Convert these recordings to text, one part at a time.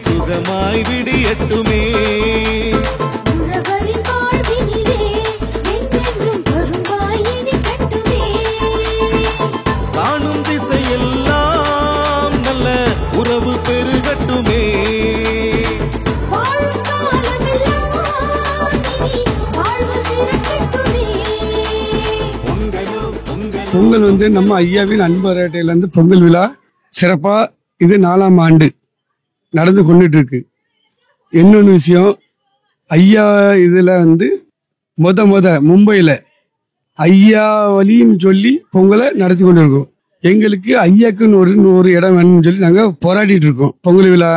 சுகமாய் விடியட்டுமே. காணும் திசையெல்லாம் நல்ல உறவு பெருகட்டுமே. பொங்கல் வந்து நம்ம ஐயாவின் அன்பு அரட்டையிலேருந்து பொங்கல் விழா சிறப்பாக இது 4ஆம் ஆண்டு நடந்து கொண்டுட்டு இருக்கு. இன்னொன்று விஷயம், ஐயா இதில் வந்து மும்பையில் ஐயா வழின்னு சொல்லி பொங்கலை நடத்தி கொண்டு இருக்கோம். எங்களுக்கு ஐயாக்குன்னு ஒரு இடம் வேணும்னு சொல்லி நாங்கள் போராடிட்டு இருக்கோம். பொங்கல் விழா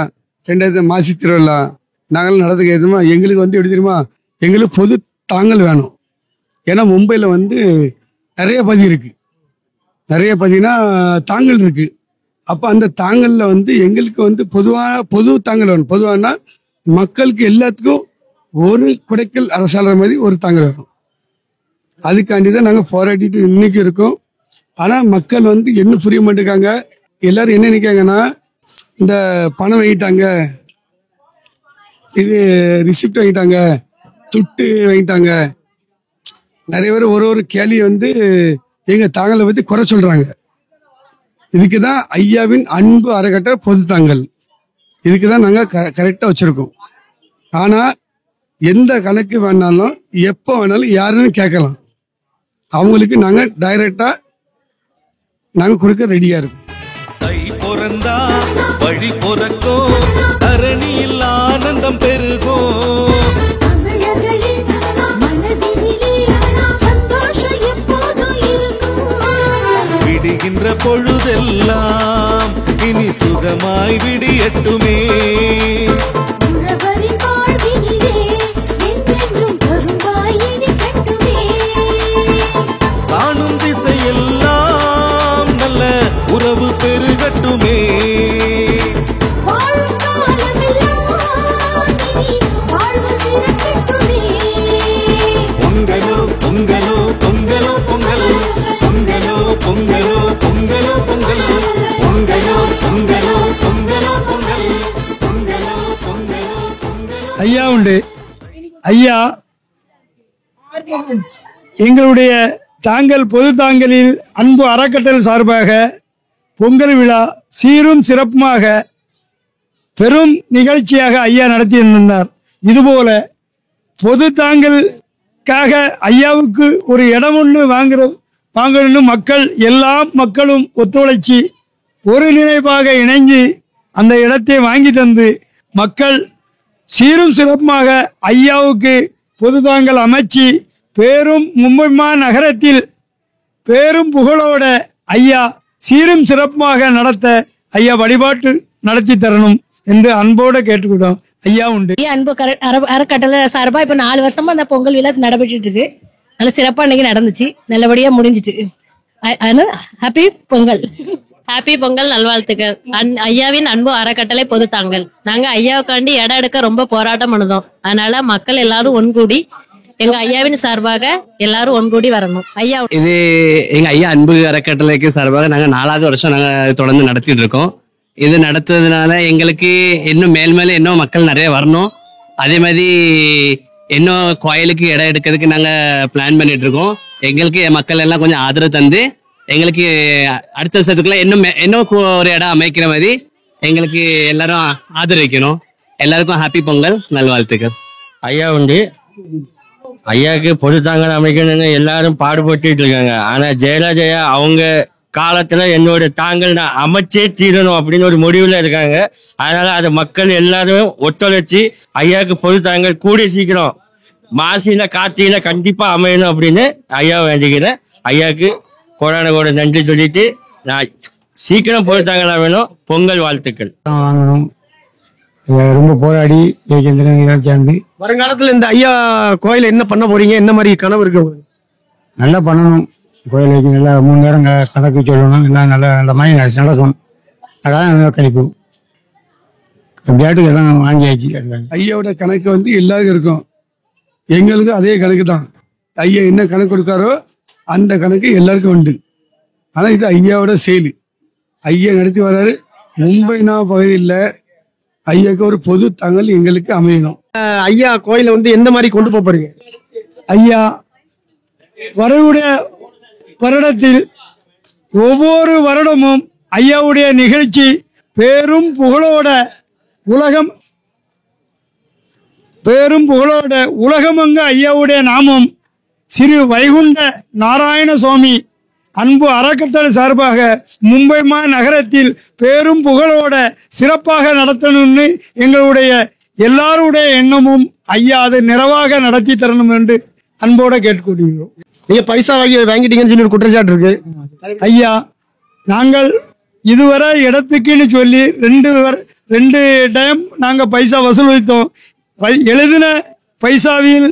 2000 மாசி திருவிழா நாங்களும் நடத்துக்க ஏற்றுமா. எங்களுக்கு வந்து எப்படி தெரியுமா, எங்களுக்கு பொது தாங்கல் வேணும். ஏன்னா மும்பையில் வந்து நிறைய பதி இருக்குது, நிறைய பதினா தாங்கல் இருக்குது. அப்போ அந்த தாங்கலில் வந்து எங்களுக்கு வந்து பொது தாங்கல் வேணும். பொதுவானா மக்களுக்கு எல்லாத்துக்கும் ஒரு குடைக்கல் அரசாளர் மாதிரி ஒரு தாங்கல் வேணும். அதுக்காண்டி தான் நாங்கள் போராடிட்டு இன்னைக்கு இருக்கோம். ஆனால் மக்கள் வந்து என்ன புரிய மாட்டேங்காங்க. எல்லாரும் என்ன நினைக்காங்கன்னா, இந்த பணம் வாங்கிட்டாங்க, இது ரிசிப்ட் வாங்கிட்டாங்க, துட்டு வாங்கிட்டாங்க. நிறைய பேர் ஒரு கேள்வி வந்து எங்கள் தாங்கலை பற்றி குறை சொல்கிறாங்க. இதுக்கு தான் ஐயாவின் அன்பு அறக்கட்டளை பொது தாங்கல், இதுக்கு தான் நாங்கள் கரெக்டாக வச்சுருக்கோம். ஆனால் எந்த கணக்கு வேணாலும் எப்போ வேணாலும் யாருன்னு கேட்கலாம். அவங்களுக்கு நாங்கள் டைரக்டாக நாங்கள் கொடுக்க ரெடியாக இருக்கோம். தை பிறந்தா வழி பிறக்கும், தரணியில் ஆனந்தம் பெருகும். விடுகின்ற பொழுதெல்லாம் இனி சுகமாய் விடியட்டுமே. காணும் திசையெல்லாம் நல்ல உறவு பெருகட்டுமே. பொங்கலோ பொங்கலோ பொங்கலோ பொங்கல், பொங்கலோ பொங்கலோ பொங்கலோ பொங்கல், பொங்கலோ பொங்கலோ பொங்கலோ பொங்கல், பொங்கலோ பொங்கலோ பொங்கலோ. ஐயா உண்டு. ஐயா எங்களுடைய தாங்கல் பொது தாங்கலில் அன்பு அறக்கட்டளை சார்பாக பொங்கல் விழா சீரும் சிறப்புமாக பெரும் நிகழ்ச்சியாக ஐயா நடத்தி இருந்தார். இதுபோல பொது தாங்கலுக்காக ஐயாவுக்கு ஒரு இடம் ஒன்று வாங்கணும்னு எல்லா மக்களும் ஒத்துழைச்சி ஒரு நினைவாக இணைஞ்சு அந்த இடத்தை வாங்கி தந்து மக்கள் சீரும் சிறப்புமாக ஐயாவுக்கு பொது தாங்கல் அமைச்சு பேரும் மும்பை நகரத்தில் பேரும் புகழோட ஐயா சீரும் சிறப்புமாக நடத்த ஐயா வழிபாட்டு நடத்தி தரணும் என்று அன்போடு கேட்டுக்கிட்டோம். ஐயா உண்டு. அன்பு அறக்கட்டளை சார்பா இப்ப 4 வருஷமா அந்த பொங்கல் விழா நடைபெற்று இருக்கு. நல்ல சிறப்பா இன்னைக்கு நடந்துச்சு, நல்லபடியா முடிஞ்சிட்டு. ஹாப்பி பொங்கல். ஹாப்பி பொங்கல் நல்வாழ்த்துக்கள். ஐயாவின் அன்பு அறக்கட்டளை பொது தாங்கல். நாங்க ஐயாவுக்காண்டி இடம் எடுக்க ரொம்ப போராட்டம் பண்ணுதோம். அதனால மக்கள் எல்லாரும் ஒன்கூடி எங்க ஐயாவின் சார்பாக எல்லாரும் ஒன்கூடி வரணும். ஐயா இது எங்க ஐயா அன்பு அறக்கட்டளைக்கு சார்பாக நாங்க 4வது வருஷம் நாங்க தொடர்ந்து நடத்திட்டு இருக்கோம். இது நடத்துறதுனால எங்களுக்கு இன்னும் மேல் இன்னும் மக்கள் நிறைய வரணும். அதே மாதிரி இன்னும் கோயிலுக்கு இடம் எடுக்கிறதுக்கு நாங்க பிளான் பண்ணிட்டு இருக்கோம். எங்களுக்கு மக்கள் எல்லாம் கொஞ்சம் ஆதரவு தந்து எங்களுக்கு அடுத்த வருஷத்துக்குள்ள இன்னும் ஒரு இடம் அமைக்கிற மாதிரி எங்களுக்கு எல்லாரும் ஆதரவிக்கணும். எல்லாருக்கும் ஹாப்பி பொங்கல் நல்வாழ்த்துக்கள். ஐயா உண்டு. ஐயாவுக்கு பொது தாங்கல் அமைக்கணும்னு எல்லாரும் பாடுபட்டு இருக்காங்க. ஆனா ஜெயலலிதா அவங்க காலத்துல என்னோட தாங்கல் நான் அமைச்சே தீரணும் அப்படின்னு ஒரு முடிவுல இருக்காங்க. அதனால அது மக்கள் எல்லாரும் ஒத்துழைச்சி ஐயாவுக்கு பொது தாங்கல் கூடிய சீக்கிரம் மாசியில கார்த்திகையில கண்டிப்பா அமையணும் அப்படின்னு ஐயா வேண்டிக்கிறேன். ஐயாவுக்கு கோடான நன்றி சொல்லிட்டு நான் சீக்கிரம் பொது தாங்கலா வேணும். பொங்கல் வாழ்த்துக்கள். வாங்கணும். ரொம்ப போராடி சேர்ந்து வருங்காலத்துல இந்த ஐயா கோயில என்ன பண்ண போறீங்க? என்ன மாதிரி கனவு இருக்கு? நல்லா பண்ணணும். கோயிலுக்கு நல்லா 3 நேரம் கணக்கு சொல்லணும். எல்லாம் நல்ல மாதிரி நடக்கும். அதான் கணிப்பு. பேட்டுக்கு எல்லாம் வாங்கியாச்சு. ஐயாவோட கணக்கு வந்து எல்லாருக்கும் இருக்கும். எங்களுக்கும் அதே கணக்கு தான். ஐயா என்ன கணக்கு கொடுக்காரோ அந்த கணக்கு எல்லாருக்கும் உண்டு. ஆனால் இது ஐயாவோட செயல். ஐயா நடத்தி வர்றாரு. மும்பைனா பகுதியில் ஐயாவுக்கு ஒரு பொது தங்கல் எங்களுக்கு அமையணும். ஐயா கோயிலை வந்து எந்த மாதிரி கொண்டு போக போறீங்க? ஐயா வரவுடைய வருடத்தில் ஒவ்வொரு வருடமும் ஐயாவுடைய நிகழ்ச்சி பேரும் புகழோட உலகமங்க ஐயாவுடைய நாமம் ஸ்ரீ வைகுண்ட நாராயண சுவாமி அன்பு அறக்கட்டளை சார்பாக மும்பை நகரத்தில் பேரும் புகழோட சிறப்பாக நடத்தணும்னு எங்களுடைய எல்லாருடைய எண்ணமும். ஐயா அதை நிறைவாக நடத்தி தரணும் என்று அன்போட கேட்டுக்கொள்கிறோம். நீங்க பைசா வாங்கிட்டீங்கன்னு சொல்லி ஒரு குற்றச்சாட்டு இருக்கு. ஐயா நாங்கள் இதுவரை இடத்துக்குன்னு சொல்லி ரெண்டு டைம் நாங்கள் பைசா வசூல் வைத்தோம். எழுதின பைசாவில்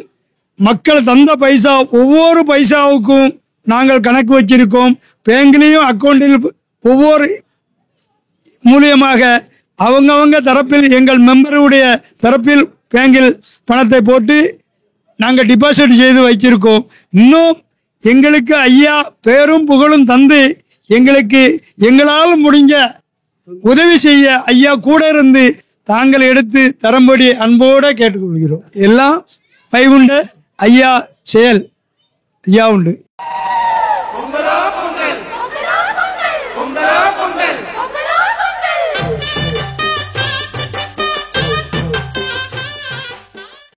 மக்கள் தந்த பைசா ஒவ்வொரு பைசாவுக்கும் நாங்கள் கணக்கு வச்சிருக்கோம். பேங்க்லேயும் அக்கௌண்டில் ஒவ்வொரு மூலியமாக அவங்கவங்க தரப்பில் எங்கள் மெம்பருடைய தரப்பில் பேங்கில் பணத்தை போட்டு நாங்கள் டிபாசிட் செய்து வச்சிருக்கோம். இன்னும் எங்களுக்கு ஐயா பேரும் புகழும் தந்து எங்களுக்கு எங்களால் முடிஞ்ச உதவி செய்ய ஐயா கூட இருந்து தாங்கள் எடுத்து தரும்படி அன்போடு கேட்டுக்கொள்கிறோம். எல்லாம் வைகுண்ட ஐயா செயல் ஐயா உண்டு.